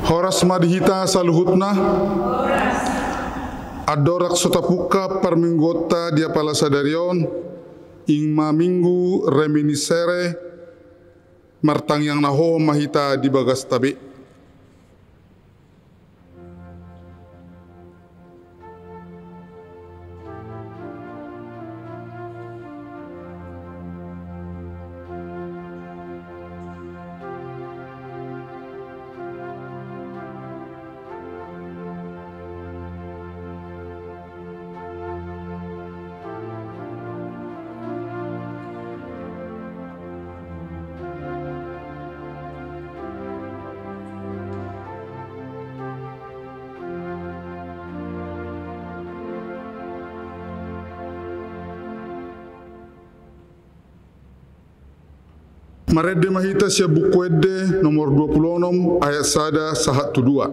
Horas madhita saluhutna. Adorak sotapuka parminggota dia palasadarion ing minggu reminiscere martang yang naho mahita di bagas tabi. Marede mahita sia bukuede nomor 26 ayat sada sahat tudua.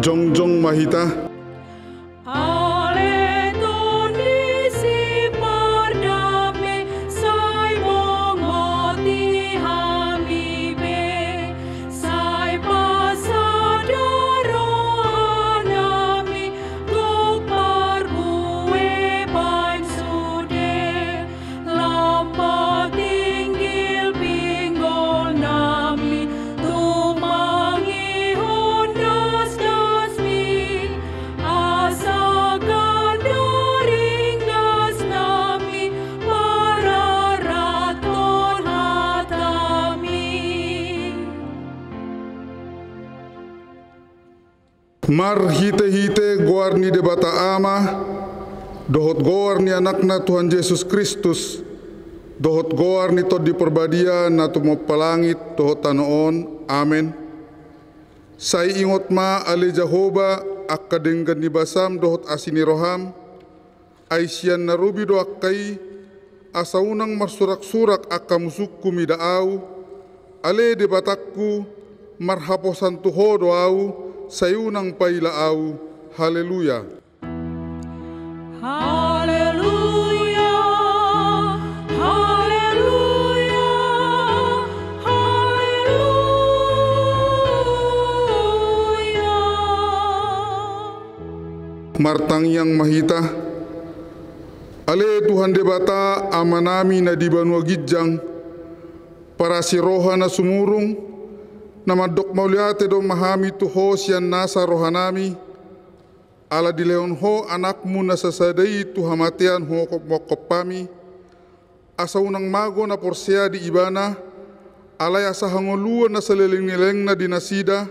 Jongjong mahita. Mar hite-hite goar ni debata ama, dohot goar ni anakna Tuhan Yesus Kristus, dohot goar ni tod di perbadia na tumo palangit dohot tanoon, amen. Sai ingot ma ale Jehovah akadenggan ni basam dohot asini roham, ay siyan narubi do akkai, asaunang marsurak-surak akamusukku midaaw, ale debatakku marhaposan tuho doaw, sayunang pailaaw. Haleluya. Haleluya. Haleluya. Haleluya. Martang yang mahita, ale Tuhan debata amanami na di banua gijang, para si roha na sumurung, nama dok mauliate do mahami tuho sian nasa rohanami, ala di leon ho anakmu na sasadai tuhamatian ho mokopami, asa unang mago na porsea di ibana, alay asa hangoluan na saliling-nileng na dinasida,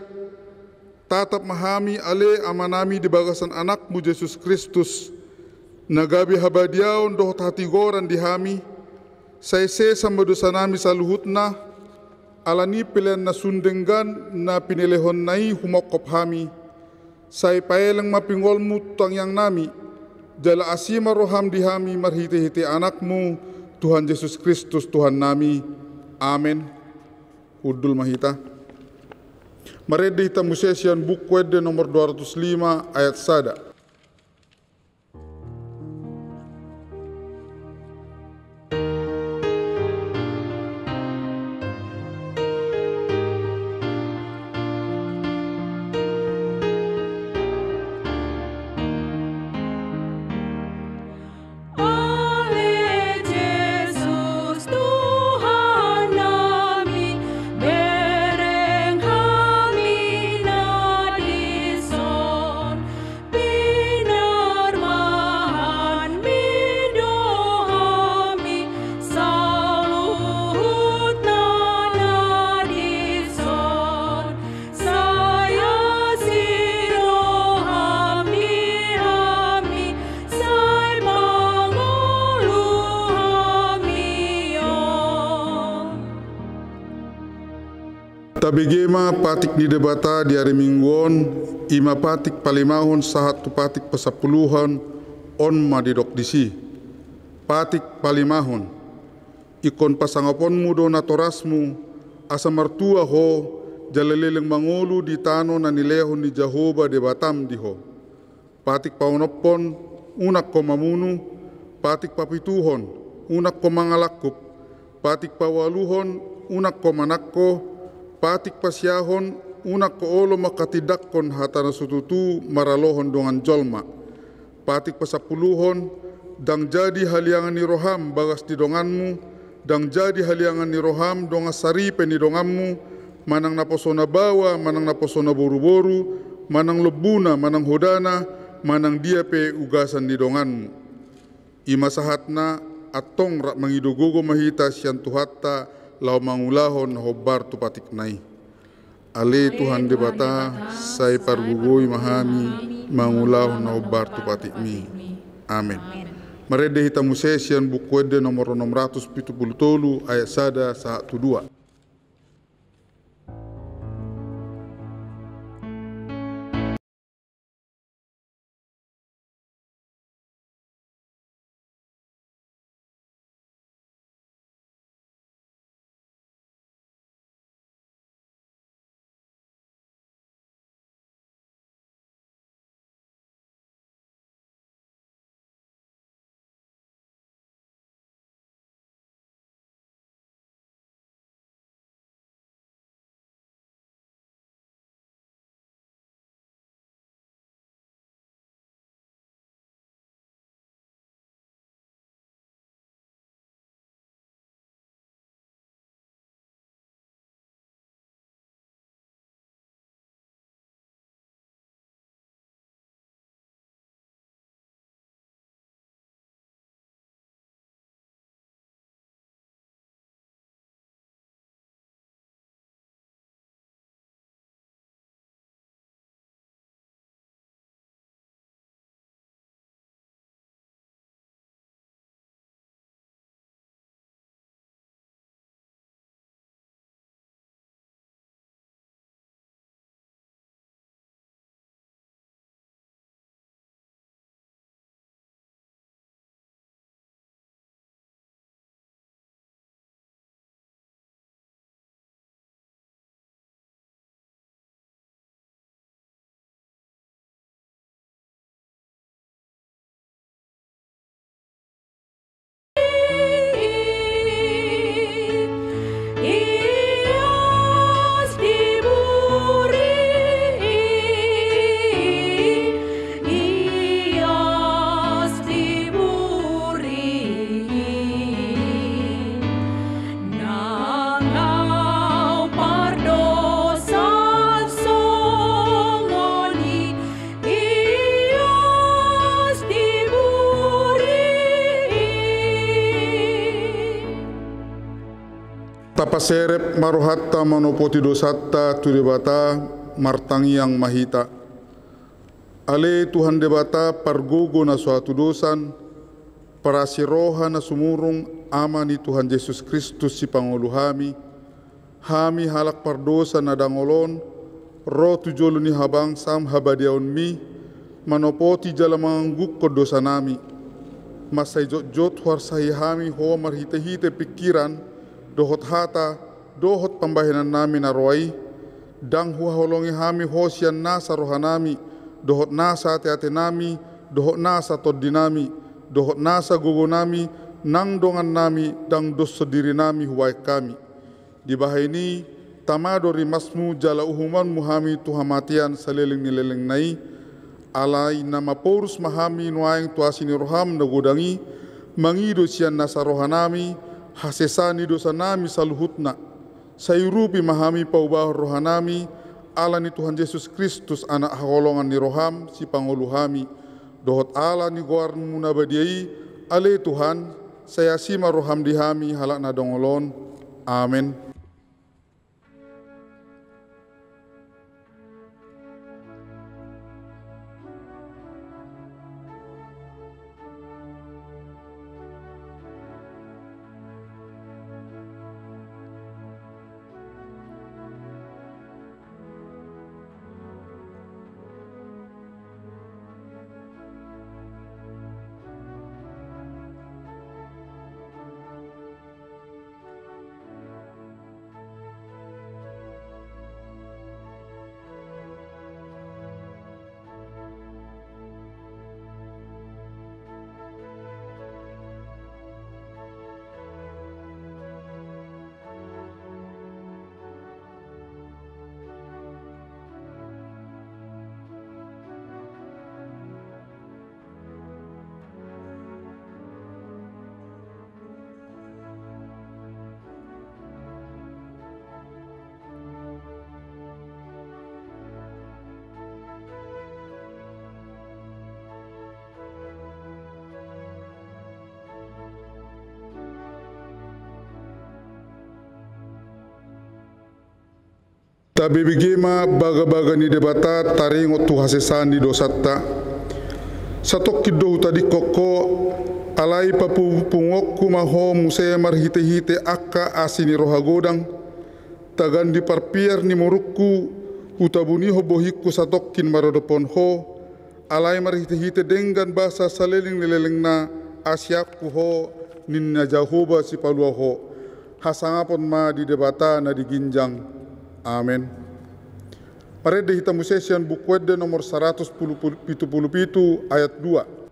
tatap mahami ale amanami di bagasan anakmu Yesus Kristus, nagabi habadiaon dohot hatigoran dihami, saise sambadosanami saluhutna, alani pilihan na sundenggan na pinilehon nai humokop hami, say paelang mapingolmu tang yang nami, jala asima roham dihami marhiti-hiti anakmu, Tuhan Yesus Kristus Tuhan nami, amen. Udul mahita. Marede hita musesian bukwede nomor 205 ayat sada. Yesus Tuhan nami, bereng Tabegema patik di debata di hari mingguon, ima patik palimahon sahat tu patik pasapuluhan on madidok disi. Patik palimahon, ikon pasangapon mudo natorasmu, asa martua ho, jalaleleng mangolu di tano na nilehon ni Jahoba de Batam diho. Patik paunopon, unak ko mamunu, patik papituhon, unak ko mangalakup, patik pawaluhon, unak ko manakko, patik pasyahon, unak ko olo makatidakkon hatana sututu maralohon dongan jolma. Patik pasapuluhon, dang jadi haliangan ni roham bagas di donganmu, dang jadi haliangan ni roham donga saripe ni donganmu, manang naposona bawa, manang naposona boru-boru, manang lebuna, manang hodana, manang dia pe ugasan di donganmu. Ima sahatna atong rak mangidogogo mahita sian tuhatta lau mangulahon hobar tu patik nai. Ale Tuhan debata, sai pargugoi mahami, mangulahon hobar tu patik mi. Amin. Marede hita musesian buku ede nomor 670 ayat sada saat 2. Tapaserep marohatta manopoti dosatta tu debata martangi yang mahita. Ale Tuhan debata pargogo na suatu dosan, parasiroha na sumurung amani Tuhan Yesus Kristus si Pangulu hami halak pardosa na dangolon, ro tujolo ni habang sam habadiaon mi, manopoti jalamangguk ko dosa nami, masay jot warsahi hami ho marhite-hite pikiran, dohot hata, dohot pambahinan nami na roai, dang huaholongi hami hosian nasa rohanami, dohot nasa ate-ate nami, dohot nasa todinami, dohot nasa gogo nami, nang dongan nami, dang dos sediri nami huwai kami. Di bahay ini, tamado rimasmu jala uhuman muhami tuhamatian saliling nileleng nai, alay na maporus mahami nuayang tuasini roham na godangi, mangido siyan nasa rohanami, hasesani dosa nami saluhutna, sayurupi mahami paubah rohanami, ala ni Tuhan Yesus Kristus anak hakolongan ni roham si Pangulu hami, dohot ala ni goarmu nabadiai, ale Tuhan, saya sima roham dihami halak na dongolon. Amin. Tabi bigema baga-baga ni debata taringo tu hasesani dosatta. Satok kido tadi koko alai papupungok kumaho musea marhite-hite akka asini rohagodang. Tagan di parpier ni murukku utabuni hobohikku satokkin marodopon ho. Alai marhite-hite dengan bahasa saleling nileleng na asyaku ho ninna jahoba si palua ho. Hasangapon ma di debata na diginjang. Amin. Mari kita musesian buku Wede nomor 177 ayat 2.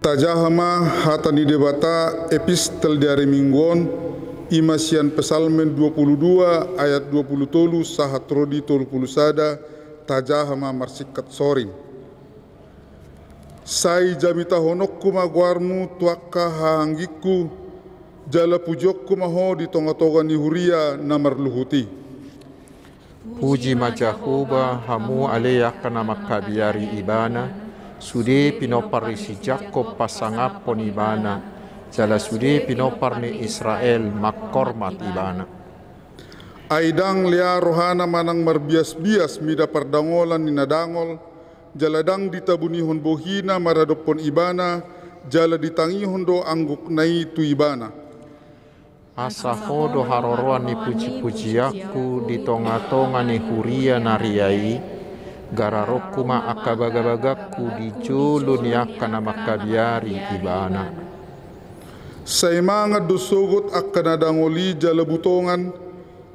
Tajahama hatani debata epistel dari mingguan imasian pesalmen 22 ayat 20 tolu sahat rodi tolu puluh sada tajahama marsikat sorin. Sai jamita honokku magwarmu tuakka hanggiku jala pujokku maho di tonga-tonga ni huria namarluhuti. Puji majahuba hamu aleya kana makabiari ibana. Sude pinopar si Jakob pasangapon ibana, jala sude pinopar ni Israel makormat ibana. Aidang lia rohana manang marbias-bias mida pardangolan ni nadangol, jaladang ditabunihon bohina maradopon ibana, jala ditangihon do angguk nai tu ibana. Asa hodo haroroan ni puji-pujiaku di tonga-tonga ni huria nariai, gararokuma akabagabagaku di julun yakana makabiari ibana. Say mga dosugot akana dangoli jala butongan,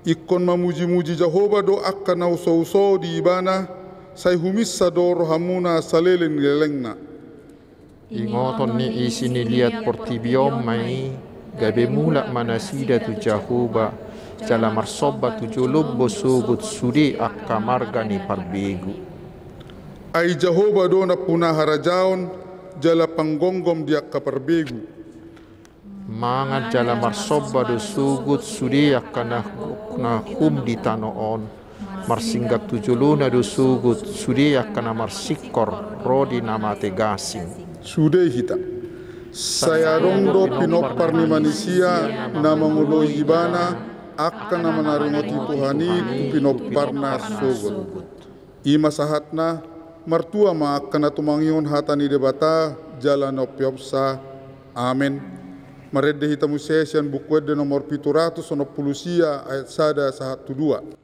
ikon mamuji-muji Jehovah do akana uso-uso di ibana, say humisa do rohamuna salelen gelengna. Ingoton ni isi niliat portibiom mai, gabe mulak manasida tu Jehovah, jala marsoba tu julub bosugut sudi akamarga ni parbegu. Ay Jehovah do na punah harajaon jala panggonggom dia kaparbegu. Mangat jala marsoba do sugut sudi akana hum di tanoon. Marsinggap tujuluna do sugut sudi akana marsikor rodi nama tegasing. Sude hita. Saya rondo pinopar ni manusia na manguloi ibana akana manarungoti Tuhani pinoparna sugut. Ima sahatna martua ma kana tumangion hatani debata jala no piopsa. Amen. Maredde hita musesian buku Wede nomor 790 ayat sada sahat 2.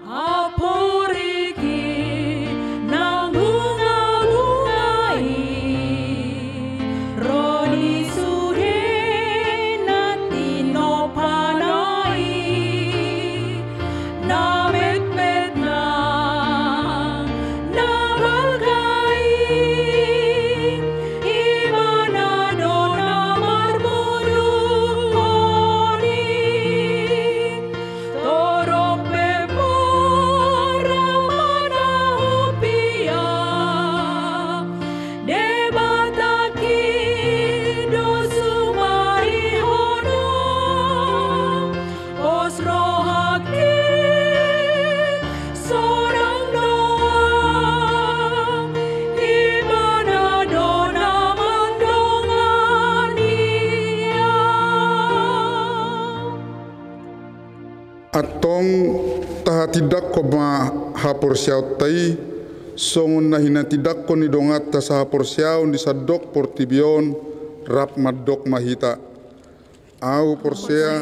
Aporiki na Atong tahatidak ko ma haporsiaw tay songon na hinatidak ko ni dongat ta sa haporsiaw ni sadok portibion rap madok mahita. Au porsea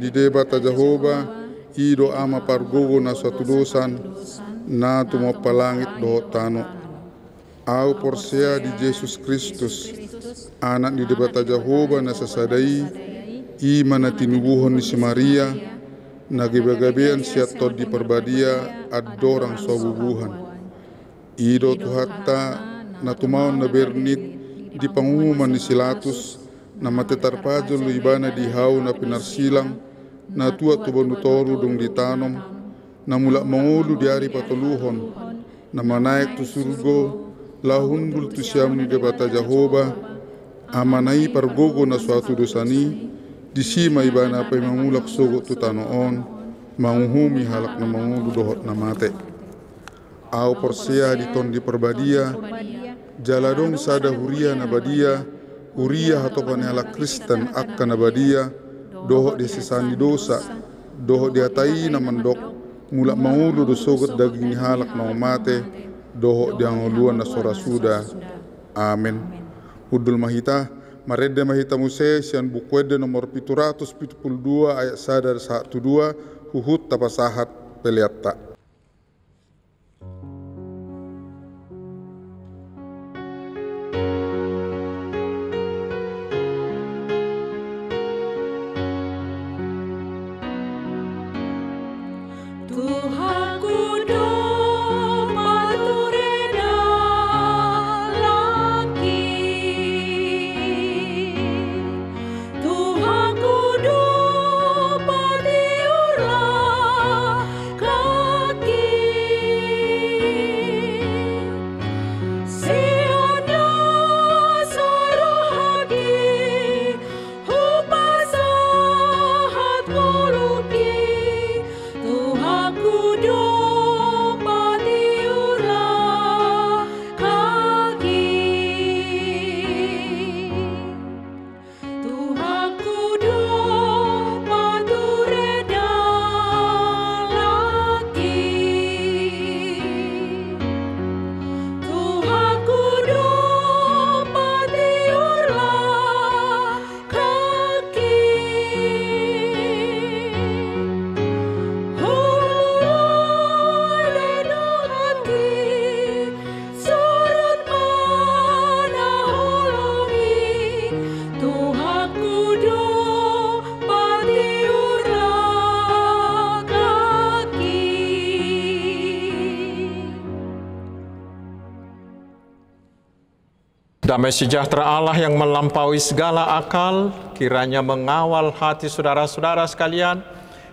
di debata Jehovah ido ama pargogo na suatu dosan na tumapalangit doho tano. Au porsea di Yesus Kristus anak di debata Jehovah na sasadai iman na tinubuhon ni si Maria nagibagabian siya tod di perbadia adorang sobubuhan. Ido tuhatta na tumaon na bernit di pangumuman ni Silatus na matetarpajol lo ibana di hau na pinarsilang na tua tubanutoru dong ditanom na mula mangulu di hari patuluhon na manaik tu surgo lahundul tu siam ni debata Jehovah amanai pargogo na suatu dosani di sima ibana pay mangulak sogo tu tanoon manguhumi halak na mangulu dohot na mate. Au porsea di ton di perbadia jaladong sada huria na badia huria hatopan halak Kristen akka na badia dohot di sisani dosa dohot di atai na mandok mulak mangulu do sogot daging ni halak na mate dohok di anguluan na sorasuda. Amin. Udul mahita, marede mahita muse sian bukwede nomor 772 ayat 1-2 huhut tapasahat peliatta. Damai sejahtera Allah yang melampaui segala akal, kiranya mengawal hati saudara-saudara sekalian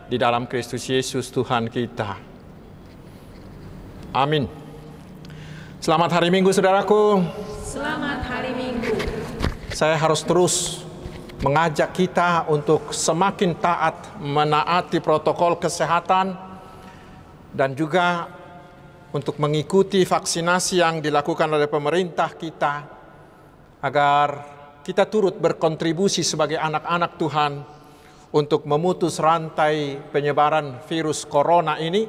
di dalam Kristus Yesus Tuhan kita. Amin. Selamat hari Minggu, saudaraku. Selamat hari Minggu. Saya harus terus mengajak kita untuk semakin taat menaati protokol kesehatan dan juga untuk mengikuti vaksinasi yang dilakukan oleh pemerintah kita, agar kita turut berkontribusi sebagai anak-anak Tuhan untuk memutus rantai penyebaran virus corona ini,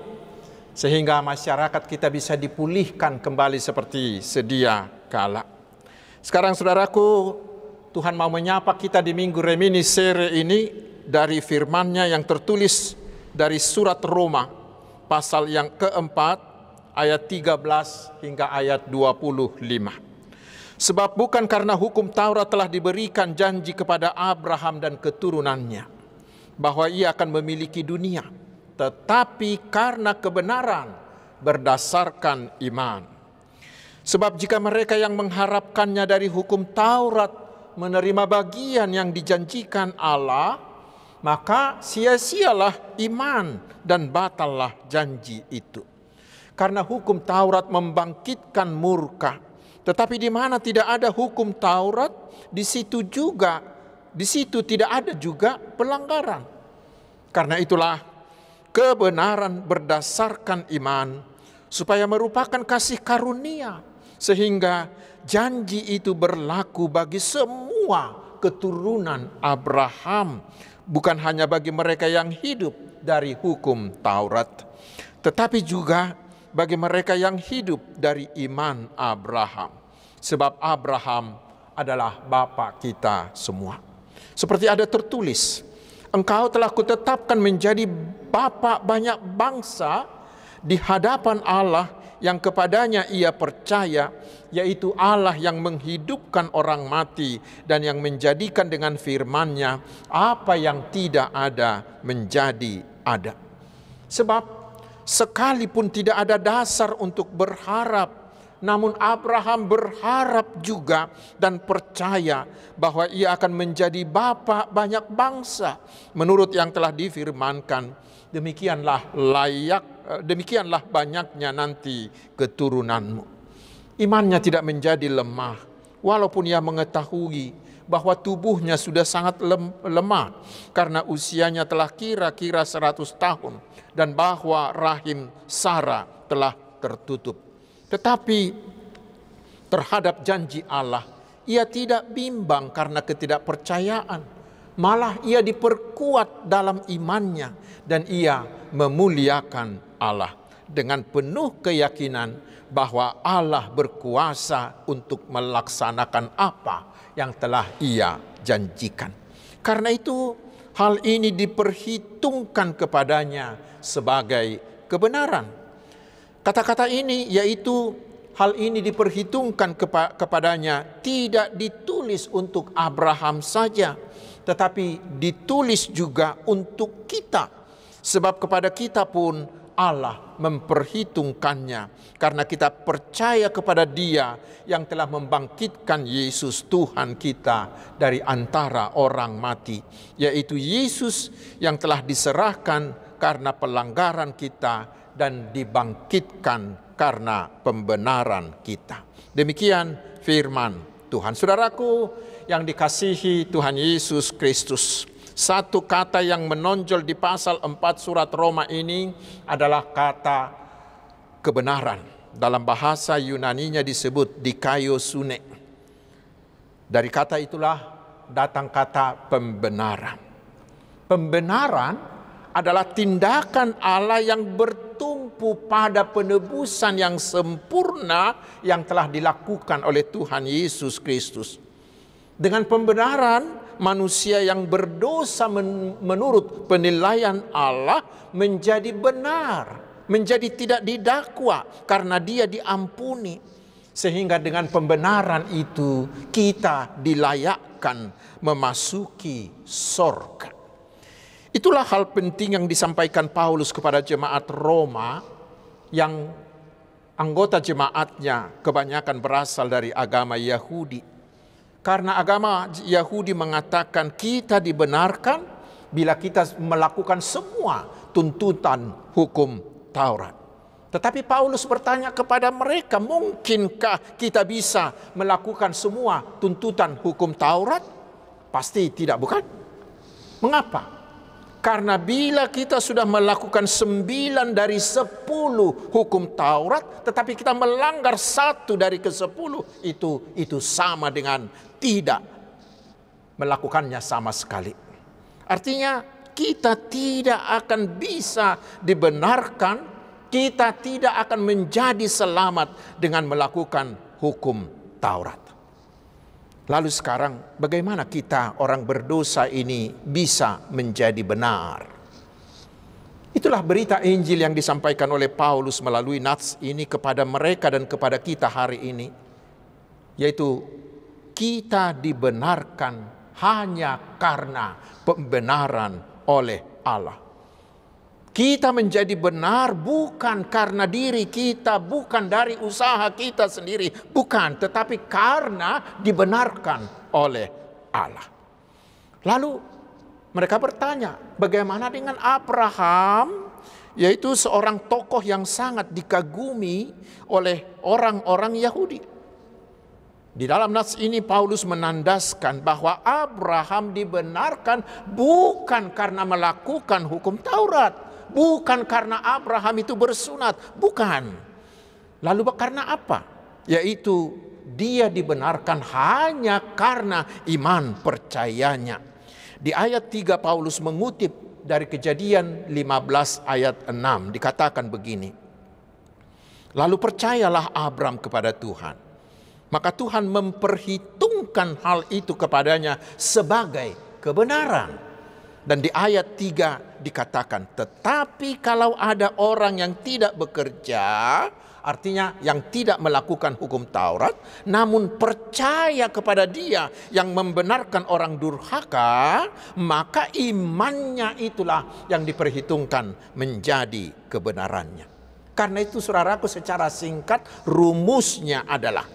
sehingga masyarakat kita bisa dipulihkan kembali seperti sedia kala. Sekarang saudaraku, Tuhan mau menyapa kita di Minggu Reminiscere ini dari firman-Nya yang tertulis dari surat Roma, pasal yang keempat, ayat 13 hingga ayat 25. Sebab bukan karena hukum Taurat telah diberikan janji kepada Abraham dan keturunannya bahwa ia akan memiliki dunia, tetapi karena kebenaran berdasarkan iman. Sebab jika mereka yang mengharapkannya dari hukum Taurat menerima bagian yang dijanjikan Allah, maka sia-sialah iman dan batallah janji itu. Karena hukum Taurat membangkitkan murka. Tetapi di mana tidak ada hukum Taurat, di situ tidak ada juga pelanggaran. Karena itulah kebenaran berdasarkan iman, supaya merupakan kasih karunia, sehingga janji itu berlaku bagi semua keturunan Abraham, bukan hanya bagi mereka yang hidup dari hukum Taurat, tetapi juga bagi mereka yang hidup dari iman Abraham. Sebab Abraham adalah bapa kita semua. Seperti ada tertulis, engkau telah kutetapkan menjadi bapa banyak bangsa di hadapan Allah yang kepadanya ia percaya, yaitu Allah yang menghidupkan orang mati dan yang menjadikan dengan firman-Nya apa yang tidak ada menjadi ada. Sebab sekalipun tidak ada dasar untuk berharap, namun Abraham berharap juga dan percaya bahwa ia akan menjadi bapa banyak bangsa menurut yang telah difirmankan, demikianlah banyaknya nanti keturunanmu. Imannya tidak menjadi lemah, walaupun ia mengetahui bahwa tubuhnya sudah sangat lemah karena usianya telah kira-kira 100 tahun dan bahwa rahim Sarah telah tertutup. Tetapi terhadap janji Allah, ia tidak bimbang karena ketidakpercayaan. Malah ia diperkuat dalam imannya dan ia memuliakan Allah dengan penuh keyakinan bahwa Allah berkuasa untuk melaksanakan apa yang telah ia janjikan. Karena itu hal ini diperhitungkan kepadanya sebagai kebenaran. Kata-kata ini yaitu hal ini diperhitungkan kepadanya tidak ditulis untuk Abraham saja, tetapi ditulis juga untuk kita. Sebab kepada kita pun Allah memperhitungkannya karena kita percaya kepada Dia yang telah membangkitkan Yesus Tuhan kita dari antara orang mati, yaitu Yesus yang telah diserahkan karena pelanggaran kita dan dibangkitkan karena pembenaran kita. Demikian firman Tuhan. Saudaraku yang dikasihi Tuhan Yesus Kristus, satu kata yang menonjol di pasal 4 surat Roma ini adalah kata kebenaran. Dalam bahasa Yunaninya disebut dikaiosune. Dari kata itulah datang kata pembenaran. Pembenaran adalah tindakan Allah yang bertumpu pada penebusan yang sempurna yang telah dilakukan oleh Tuhan Yesus Kristus. Dengan pembenaran, manusia yang berdosa menurut penilaian Allah menjadi benar, menjadi tidak didakwa karena dia diampuni. Sehingga dengan pembenaran itu kita dilayakkan memasuki sorga. Itulah hal penting yang disampaikan Paulus kepada jemaat Roma yang anggota jemaatnya kebanyakan berasal dari agama Yahudi. Karena agama Yahudi mengatakan kita dibenarkan bila kita melakukan semua tuntutan hukum Taurat. Tetapi Paulus bertanya kepada mereka, mungkinkah kita bisa melakukan semua tuntutan hukum Taurat? Pasti tidak, bukan? Mengapa? Karena bila kita sudah melakukan 9 dari 10 hukum Taurat, tetapi kita melanggar 1 dari ke-10, itu sama dengan tidak melakukannya sama sekali. Artinya kita tidak akan bisa dibenarkan, kita tidak akan menjadi selamat dengan melakukan hukum Taurat. Lalu sekarang bagaimana kita orang berdosa ini bisa menjadi benar? Itulah berita Injil yang disampaikan oleh Paulus melalui nats ini kepada mereka dan kepada kita hari ini. Yaitu kita dibenarkan hanya karena pembenaran oleh Allah. Kita menjadi benar bukan karena diri kita, bukan dari usaha kita sendiri, bukan, tetapi karena dibenarkan oleh Allah. Lalu mereka bertanya, bagaimana dengan Abraham, yaitu seorang tokoh yang sangat dikagumi oleh orang-orang Yahudi. Di dalam nats ini Paulus menandaskan bahwa Abraham dibenarkan bukan karena melakukan hukum Taurat. Bukan karena Abraham itu bersunat, bukan. Lalu karena apa? Yaitu dia dibenarkan hanya karena iman percayanya. Di ayat 3 Paulus mengutip dari Kejadian 15 ayat 6, dikatakan begini. Lalu percayalah Abram kepada Tuhan, maka Tuhan memperhitungkan hal itu kepadanya sebagai kebenaran. Dan di ayat 3 dikatakan, tetapi kalau ada orang yang tidak bekerja, artinya yang tidak melakukan hukum Taurat, namun percaya kepada Dia yang membenarkan orang durhaka, maka imannya itulah yang diperhitungkan menjadi kebenarannya. Karena itu saudaraku, secara singkat rumusnya adalah,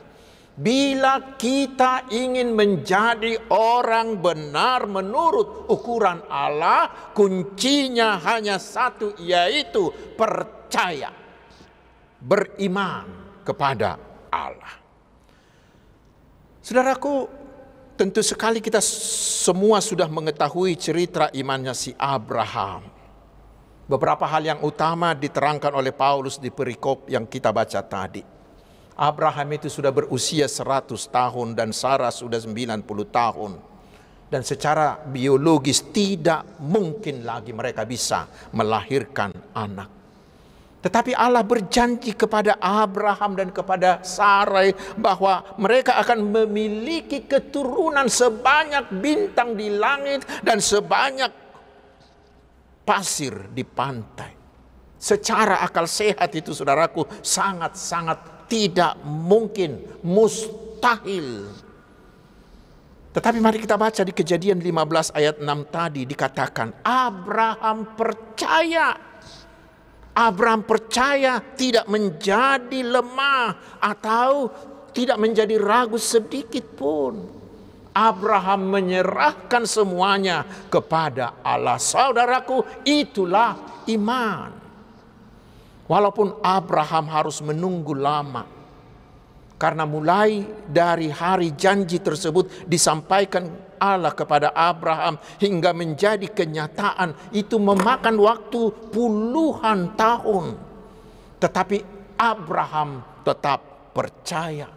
bila kita ingin menjadi orang benar menurut ukuran Allah, kuncinya hanya satu, yaitu percaya, beriman kepada Allah. Saudaraku, tentu sekali kita semua sudah mengetahui cerita imannya si Abraham. Beberapa hal yang utama diterangkan oleh Paulus di perikop yang kita baca tadi. Abraham itu sudah berusia 100 tahun dan Sarah sudah 90 tahun. Dan secara biologis tidak mungkin lagi mereka bisa melahirkan anak. Tetapi Allah berjanji kepada Abraham dan kepada Sarai bahwa mereka akan memiliki keturunan sebanyak bintang di langit dan sebanyak pasir di pantai. Secara akal sehat itu saudaraku sangat-sangat tidak mungkin, mustahil. Tetapi mari kita baca di Kejadian 15 ayat 6 tadi dikatakan Abraham percaya. Abraham percaya tidak menjadi lemah atau tidak menjadi ragu sedikit pun. Abraham menyerahkan semuanya kepada Allah. Saudaraku, itulah iman. Walaupun Abraham harus menunggu lama, karena mulai dari hari janji tersebut disampaikan Allah kepada Abraham hingga menjadi kenyataan, itu memakan waktu puluhan tahun. Tetapi Abraham tetap percaya.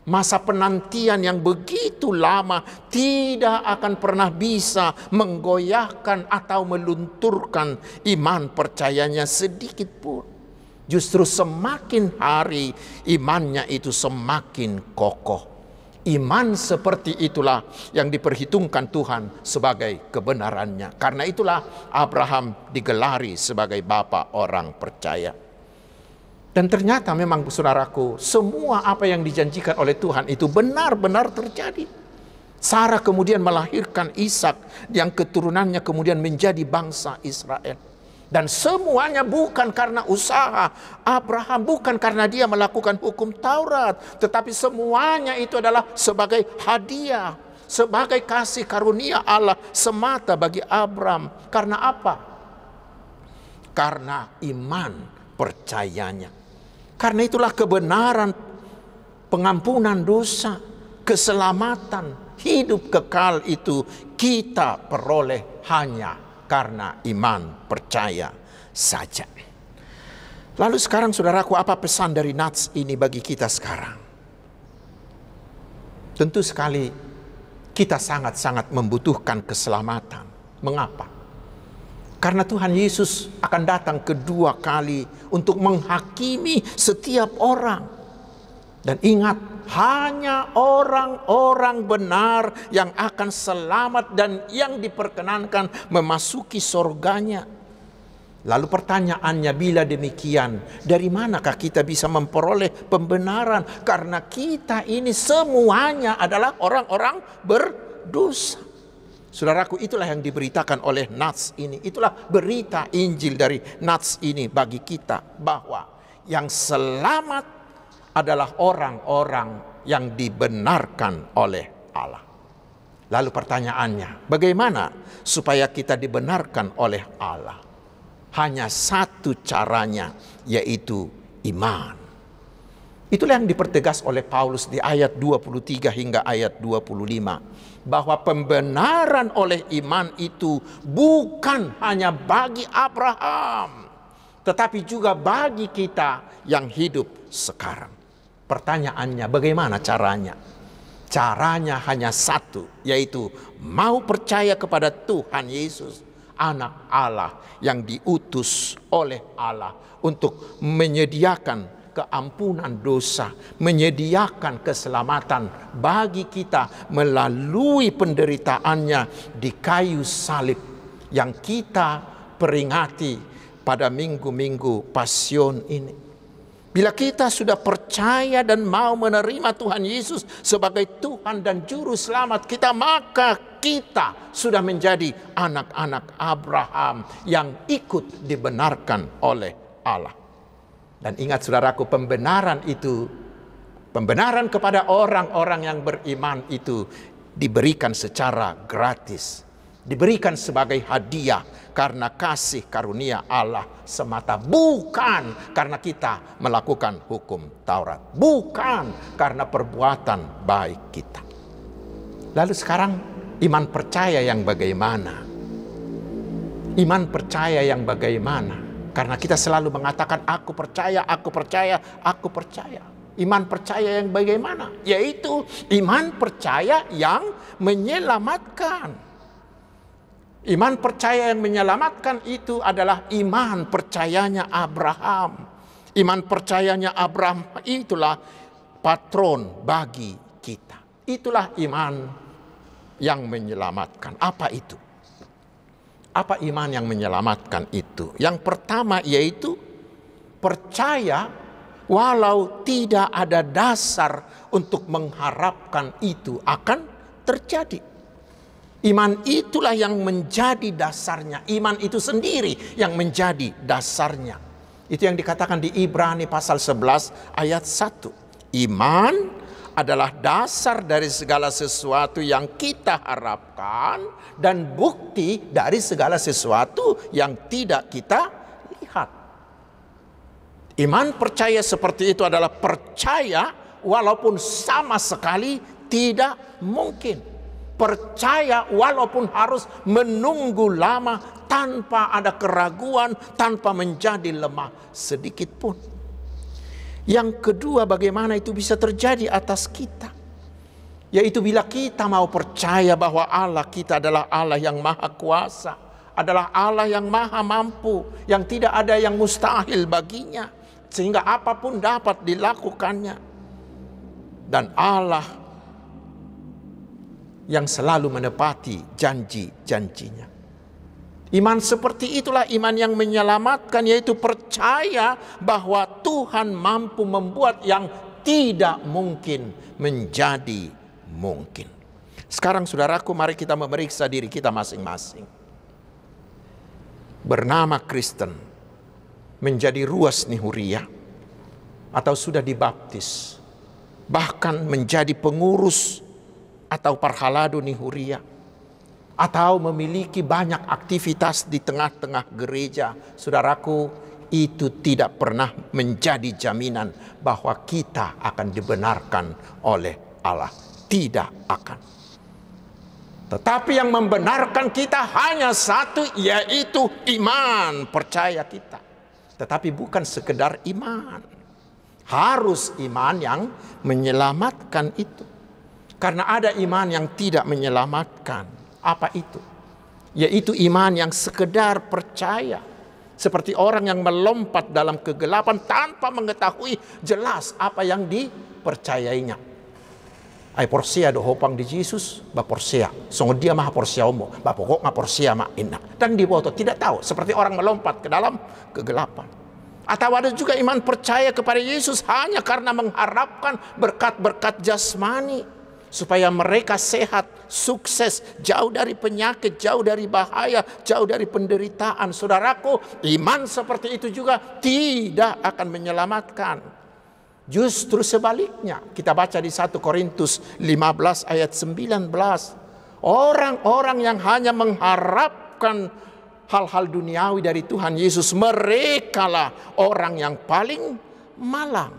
Masa penantian yang begitu lama tidak akan pernah bisa menggoyahkan atau melunturkan iman percayanya sedikit pun. Justru semakin hari imannya itu semakin kokoh. Iman seperti itulah yang diperhitungkan Tuhan sebagai kebenarannya. Karena itulah Abraham digelari sebagai bapa orang percaya. Dan ternyata memang saudaraku, semua apa yang dijanjikan oleh Tuhan itu benar-benar terjadi. Sarah kemudian melahirkan Ishak yang keturunannya kemudian menjadi bangsa Israel. Dan semuanya bukan karena usaha Abraham, bukan karena dia melakukan hukum Taurat, tetapi semuanya itu adalah sebagai hadiah, sebagai kasih karunia Allah semata bagi Abraham. Karena apa? Karena iman percayanya. Karena itulah kebenaran, pengampunan dosa, keselamatan, hidup kekal itu kita peroleh hanya karena iman percaya saja. Lalu sekarang saudaraku, apa pesan dari nats ini bagi kita sekarang? Tentu sekali kita sangat-sangat membutuhkan keselamatan. Mengapa? Karena Tuhan Yesus akan datang kedua kali untuk menghakimi setiap orang. Dan ingat, hanya orang-orang benar yang akan selamat dan yang diperkenankan memasuki surganya. Lalu pertanyaannya, bila demikian, dari manakah kita bisa memperoleh pembenaran? Karena kita ini semuanya adalah orang-orang berdosa. Saudaraku, itulah yang diberitakan oleh nats ini. Itulah berita Injil dari nats ini bagi kita, bahwa yang selamat adalah orang-orang yang dibenarkan oleh Allah. Lalu pertanyaannya, bagaimana supaya kita dibenarkan oleh Allah? Hanya satu caranya, yaitu iman. Itulah yang dipertegas oleh Paulus di ayat 23 hingga ayat 25. Bahwa pembenaran oleh iman itu bukan hanya bagi Abraham, tetapi juga bagi kita yang hidup sekarang. Pertanyaannya, bagaimana caranya? Caranya hanya satu, yaitu mau percaya kepada Tuhan Yesus, Anak Allah yang diutus oleh Allah untuk menyediakan keampunan dosa, menyediakan keselamatan bagi kita melalui penderitaannya di kayu salib yang kita peringati pada minggu-minggu Pasion ini. Bila kita sudah percaya dan mau menerima Tuhan Yesus sebagai Tuhan dan Juru Selamat kita, maka kita sudah menjadi anak-anak Abraham yang ikut dibenarkan oleh Allah. Dan ingat saudaraku, pembenaran itu, pembenaran kepada orang-orang yang beriman itu diberikan secara gratis, diberikan sebagai hadiah karena kasih karunia Allah semata, bukan karena kita melakukan hukum Taurat, bukan karena perbuatan baik kita. Lalu sekarang iman percaya yang bagaimana? Iman percaya yang bagaimana? Karena kita selalu mengatakan aku percaya, aku percaya, aku percaya. Iman percaya yang bagaimana? Yaitu iman percaya yang menyelamatkan. Iman percaya yang menyelamatkan itu adalah iman percayanya Abraham. Iman percayanya Abraham itulah patron bagi kita. Itulah iman yang menyelamatkan. Apa itu? Apa iman yang menyelamatkan itu? Yang pertama yaitu percaya walau tidak ada dasar untuk mengharapkan itu akan terjadi. Iman itulah yang menjadi dasarnya. Iman itu sendiri yang menjadi dasarnya. Itu yang dikatakan di Ibrani pasal 11 ayat 1. Iman adalah dasar dari segala sesuatu yang kita harapkan dan bukti dari segala sesuatu yang tidak kita lihat. Iman percaya seperti itu adalah percaya walaupun sama sekali tidak mungkin. Percaya walaupun harus menunggu lama tanpa ada keraguan, tanpa menjadi lemah sedikit pun. Yang kedua, bagaimana itu bisa terjadi atas kita? Yaitu bila kita mau percaya bahwa Allah kita adalah Allah yang maha kuasa, adalah Allah yang maha mampu, yang tidak ada yang mustahil baginya, sehingga apapun dapat dilakukannya. Dan Allah yang selalu menepati janji-janjinya. Iman seperti itulah iman yang menyelamatkan, yaitu percaya bahwa Tuhan mampu membuat yang tidak mungkin menjadi mungkin. Sekarang saudaraku, mari kita memeriksa diri kita masing-masing. Bernama Kristen, menjadi ruas Nihuria, atau sudah dibaptis, bahkan menjadi pengurus atau parhalado Nihuria, atau memiliki banyak aktivitas di tengah-tengah gereja, saudaraku, itu tidak pernah menjadi jaminan bahwa kita akan dibenarkan oleh Allah. Tidak akan. Tetapi yang membenarkan kita hanya satu, yaitu iman percaya kita. Tetapi bukan sekedar iman, harus iman yang menyelamatkan itu. Karena ada iman yang tidak menyelamatkan. Apa itu? Yaitu iman yang sekedar percaya. Seperti orang yang melompat dalam kegelapan tanpa mengetahui jelas apa yang dipercayainya. Ay porsia do hopang di Yesus, ba porsia. Songo dia maha porsia omo, ba pokok nga porsia ma ina. Dan di boto tidak tahu, seperti orang melompat ke dalam kegelapan. Atau ada juga iman percaya kepada Yesus hanya karena mengharapkan berkat-berkat jasmani, supaya mereka sehat, sukses, jauh dari penyakit, jauh dari bahaya, jauh dari penderitaan. Saudaraku, iman seperti itu juga tidak akan menyelamatkan. Justru sebaliknya, kita baca di 1 Korintus 15 ayat 19. Orang-orang yang hanya mengharapkan hal-hal duniawi dari Tuhan Yesus, merekalah orang yang paling malang.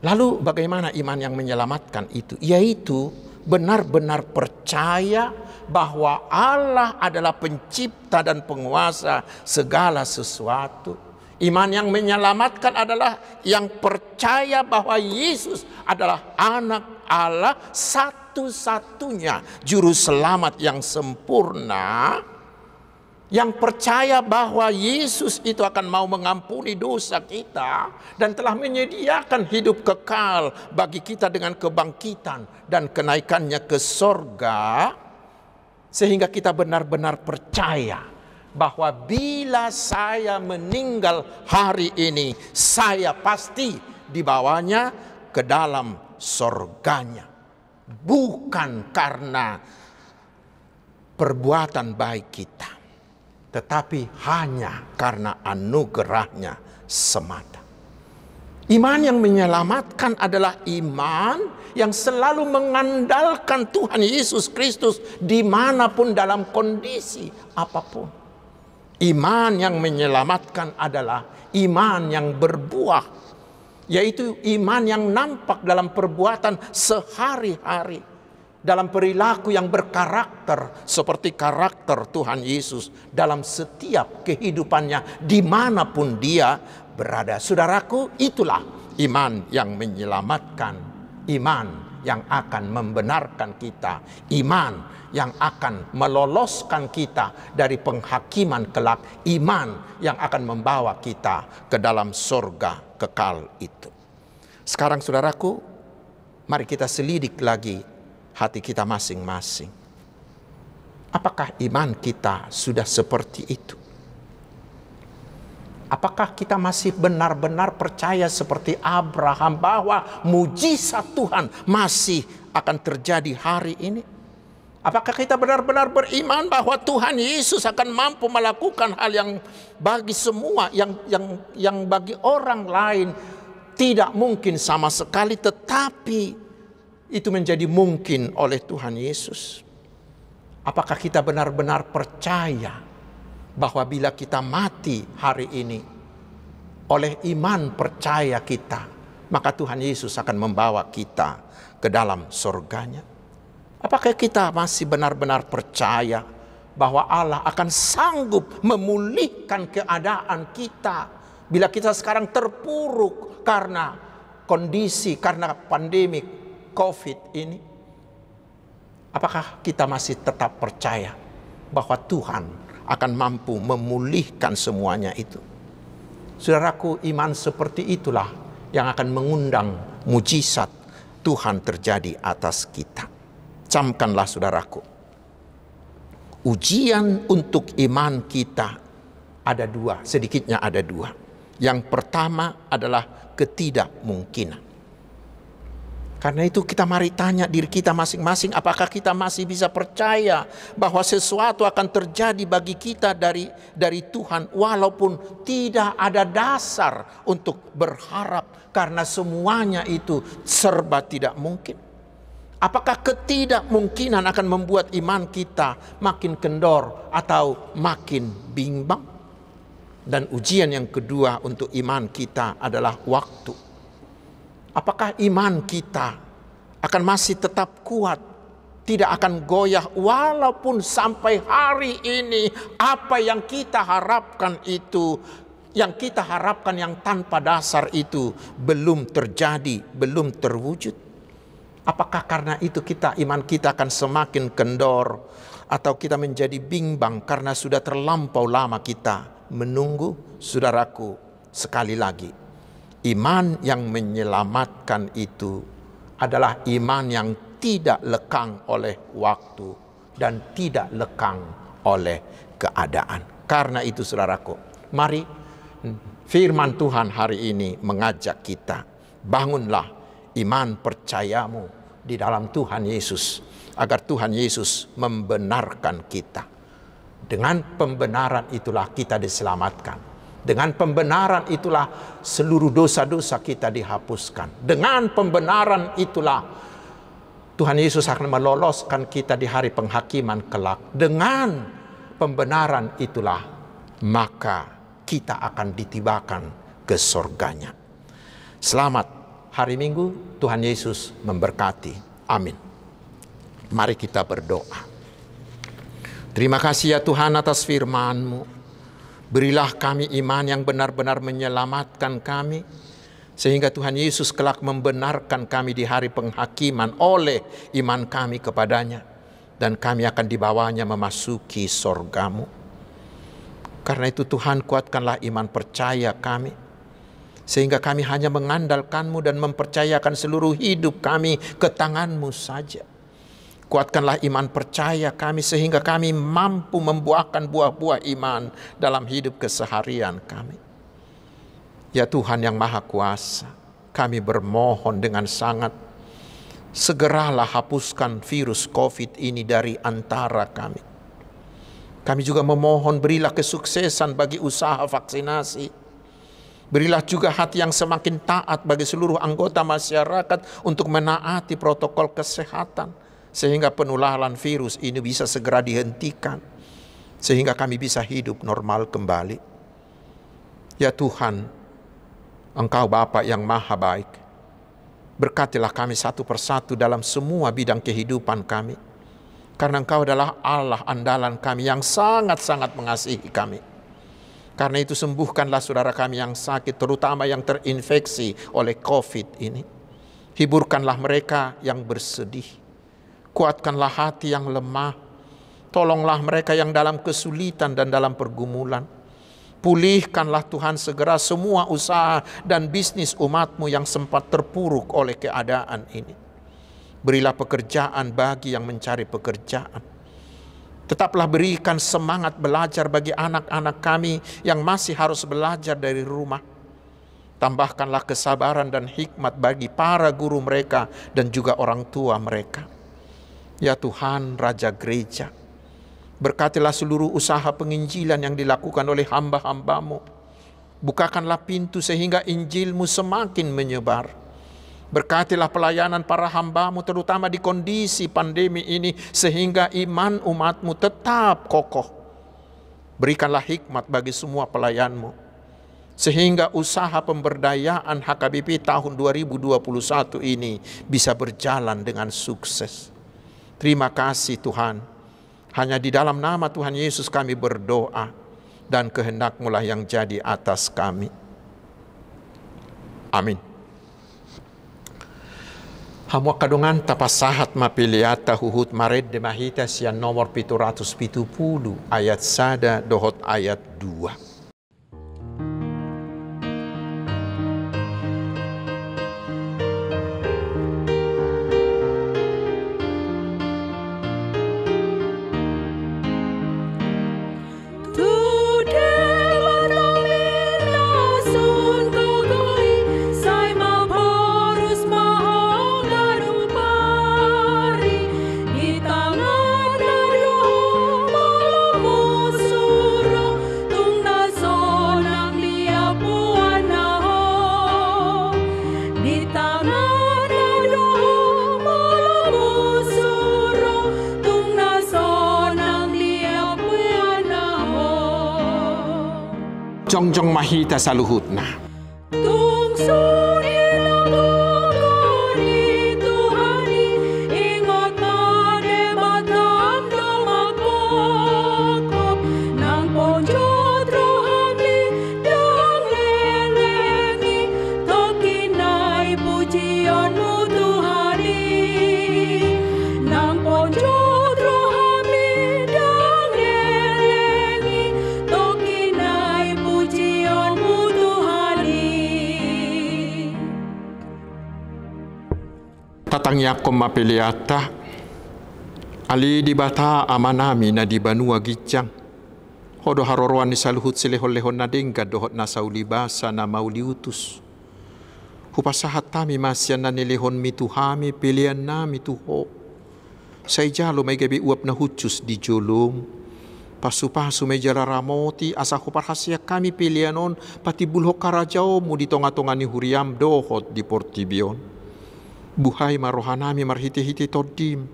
Lalu bagaimana iman yang menyelamatkan itu? Yaitu benar-benar percaya bahwa Allah adalah pencipta dan penguasa segala sesuatu. Iman yang menyelamatkan adalah yang percaya bahwa Yesus adalah anak Allah, satu-satunya juru selamat yang sempurna, yang percaya bahwa Yesus itu akan mau mengampuni dosa kita dan telah menyediakan hidup kekal bagi kita dengan kebangkitan dan kenaikannya ke sorga, sehingga kita benar-benar percaya bahwa bila saya meninggal hari ini, saya pasti dibawanya ke dalam sorganya. Bukan karena perbuatan baik kita, tetapi hanya karena anugerahnya semata. Iman yang menyelamatkan adalah iman yang selalu mengandalkan Tuhan Yesus Kristus dimanapun dalam kondisi apapun. Iman yang menyelamatkan adalah iman yang berbuah, yaitu iman yang nampak dalam perbuatan sehari-hari, dalam perilaku yang berkarakter seperti karakter Tuhan Yesus dalam setiap kehidupannya dimanapun dia berada. Saudaraku, itulah iman yang menyelamatkan, iman yang akan membenarkan kita, iman yang akan meloloskan kita dari penghakiman kelak, iman yang akan membawa kita ke dalam surga kekal itu. Sekarang saudaraku, mari kita selidik lagi hati kita masing-masing. Apakah iman kita sudah seperti itu? Apakah kita masih benar-benar percaya seperti Abraham bahwa mujizat Tuhan masih akan terjadi hari ini? Apakah kita benar-benar beriman bahwa Tuhan Yesus akan mampu melakukan hal yang bagi semua, yang bagi orang lain tidak mungkin sama sekali, tetapi itu menjadi mungkin oleh Tuhan Yesus? Apakah kita benar-benar percaya bahwa bila kita mati hari ini, oleh iman percaya kita, maka Tuhan Yesus akan membawa kita ke dalam surganya? Apakah kita masih benar-benar percaya bahwa Allah akan sanggup memulihkan keadaan kita bila kita sekarang terpuruk karena kondisi, karena pandemi COVID ini? Apakah kita masih tetap percaya bahwa Tuhan akan mampu memulihkan semuanya itu? Saudaraku, iman seperti itulah yang akan mengundang mujizat Tuhan terjadi atas kita. Camkanlah saudaraku, ujian untuk iman kita ada dua, sedikitnya ada dua. Yang pertama adalah ketidakmungkinan. Karena itu kita mari tanya diri kita masing-masing, apakah kita masih bisa percaya bahwa sesuatu akan terjadi bagi kita dari Tuhan, walaupun tidak ada dasar untuk berharap karena semuanya itu serba tidak mungkin. Apakah ketidakmungkinan akan membuat iman kita makin kendor atau makin bimbang? Dan ujian yang kedua untuk iman kita adalah waktu. Apakah iman kita akan masih tetap kuat, tidak akan goyah walaupun sampai hari ini apa yang kita harapkan itu, yang kita harapkan yang tanpa dasar itu belum terjadi, belum terwujud? Apakah karena itu iman kita akan semakin kendor, atau kita menjadi bimbang karena sudah terlampau lama kita menunggu? Saudaraku, sekali lagi, iman yang menyelamatkan itu adalah iman yang tidak lekang oleh waktu dan tidak lekang oleh keadaan. Karena itu saudaraku, mari firman Tuhan hari ini mengajak kita, bangunlah iman percayamu di dalam Tuhan Yesus, agar Tuhan Yesus membenarkan kita. Dengan pembenaran itulah kita diselamatkan. Dengan pembenaran itulah seluruh dosa-dosa kita dihapuskan. Dengan pembenaran itulah Tuhan Yesus akan meloloskan kita di hari penghakiman kelak. Dengan pembenaran itulah maka kita akan ditibakan ke surganya. Selamat hari Minggu, Tuhan Yesus memberkati. Amin. Mari kita berdoa. Terima kasih ya Tuhan atas firman-Mu. Berilah kami iman yang benar-benar menyelamatkan kami, sehingga Tuhan Yesus kelak membenarkan kami di hari penghakiman oleh iman kami kepadanya, dan kami akan dibawanya memasuki sorgamu. Karena itu Tuhan, kuatkanlah iman percaya kami, sehingga kami hanya mengandalkan-Mu dan mempercayakan seluruh hidup kami ke tangan-Mu saja. Kuatkanlah iman percaya kami sehingga kami mampu membuahkan buah-buah iman dalam hidup keseharian kami. Ya Tuhan yang Maha Kuasa, kami bermohon dengan sangat, segeralah hapuskan virus COVID ini dari antara kami. Kami juga memohon, berilah kesuksesan bagi usaha vaksinasi. Berilah juga hati yang semakin taat bagi seluruh anggota masyarakat untuk menaati protokol kesehatan, sehingga penularan virus ini bisa segera dihentikan, sehingga kami bisa hidup normal kembali. Ya Tuhan, Engkau Bapa yang Maha Baik, berkatilah kami satu persatu dalam semua bidang kehidupan kami, karena Engkau adalah Allah andalan kami yang sangat-sangat mengasihi kami. Karena itu sembuhkanlah saudara kami yang sakit, terutama yang terinfeksi oleh COVID ini. Hiburkanlah mereka yang bersedih. Kuatkanlah hati yang lemah. Tolonglah mereka yang dalam kesulitan dan dalam pergumulan. Pulihkanlah Tuhan segera semua usaha dan bisnis umat-Mu yang sempat terpuruk oleh keadaan ini. Berilah pekerjaan bagi yang mencari pekerjaan. Tetaplah berikan semangat belajar bagi anak-anak kami yang masih harus belajar dari rumah. Tambahkanlah kesabaran dan hikmat bagi para guru mereka dan juga orang tua mereka. Ya Tuhan, Raja Gereja, berkatilah seluruh usaha penginjilan yang dilakukan oleh hamba-hamba-Mu. Bukakanlah pintu sehingga Injil-Mu semakin menyebar. Berkatilah pelayanan para hamba-Mu terutama di kondisi pandemi ini, sehingga iman umat-Mu tetap kokoh. Berikanlah hikmat bagi semua pelayan-Mu, sehingga usaha pemberdayaan HKBP tahun 2021 ini bisa berjalan dengan sukses. Terima kasih Tuhan. Hanya di dalam nama Tuhan Yesus kami berdoa, dan kehendak-Mu lah yang jadi atas kami. Amin. Hamu kadungan tapasahat mapiliata huhut mared de mahita sian nomor 770 ayat 1 dohot ayat 2. Jongjong mahita saluhutna. Tatangnya mapiliata ali di bata amanami na di banua gijang hodo haroroan ni saluhut silehon-lehon na dengga dohot na saulibasa na mauliutus hupasahat tami masyan na nilehon mituhami pilihan nami tuho say jalo may gabi uap na hucus di julum pasu-pasu may jalaramoti asa huparhasya kami pilihanon pati bulhok karajao mu di tonga-tonga ni huriam dohot di Portibion. Buhay marohanami marhiti-hiti todim.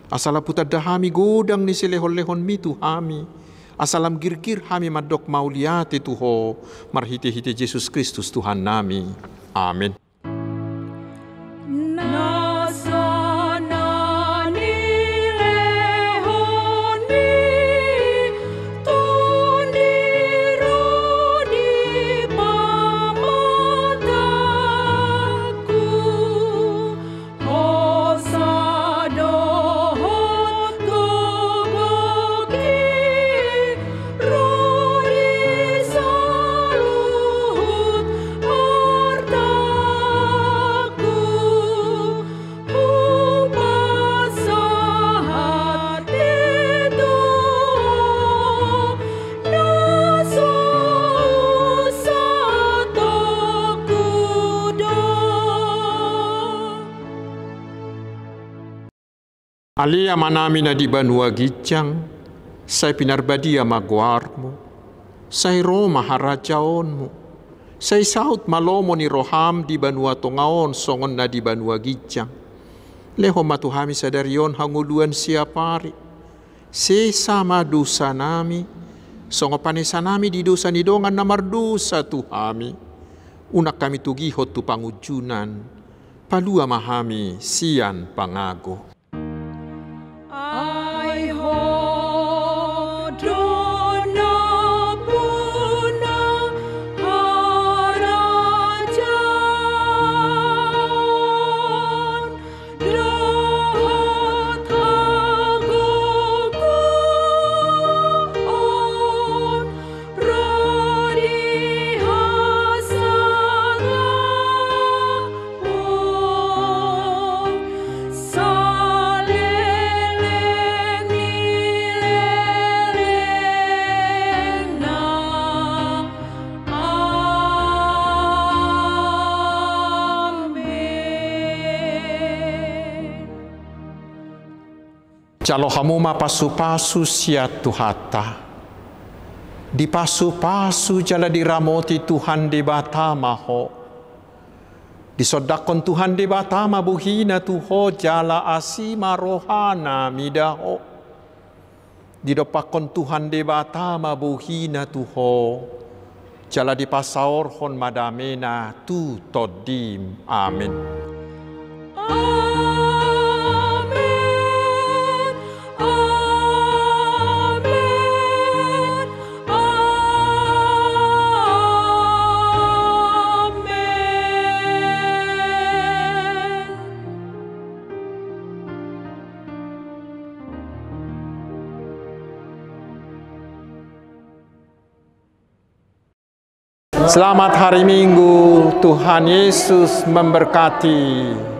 Asala putadahami godang ni silehon-lehon mitu hami. Asalam girgir hami madok mauliati tuho. Marhiti-hiti Yesus Kristus Tuhan nami. Amin. Tundiro Alia manami na di banua gijang, say pinarbadia magwarmo, say Roma harajaonmo, say saut malomo ni roham di banua tongaon songon na di banua gijang. Leho matuhami sadarion hanguluan siapari, sesama dosa nami, songo panesa nami di dosa nidongan na mardosa tuhami, unak kami tugihot tu pangujunan, palua mahami sian pangago. Jalo hamuma pasu-pasu sia tuhata. Di pasu-pasu jala diramoti Tuhan di batama ho. Disodakon Tuhan di batama buhina tuho jala asima rohana midaho. Didopakon Tuhan di batama buhina tuho jala di pasaorhon madamena tu todim. Amin. Selamat hari Minggu, Tuhan Yesus memberkati.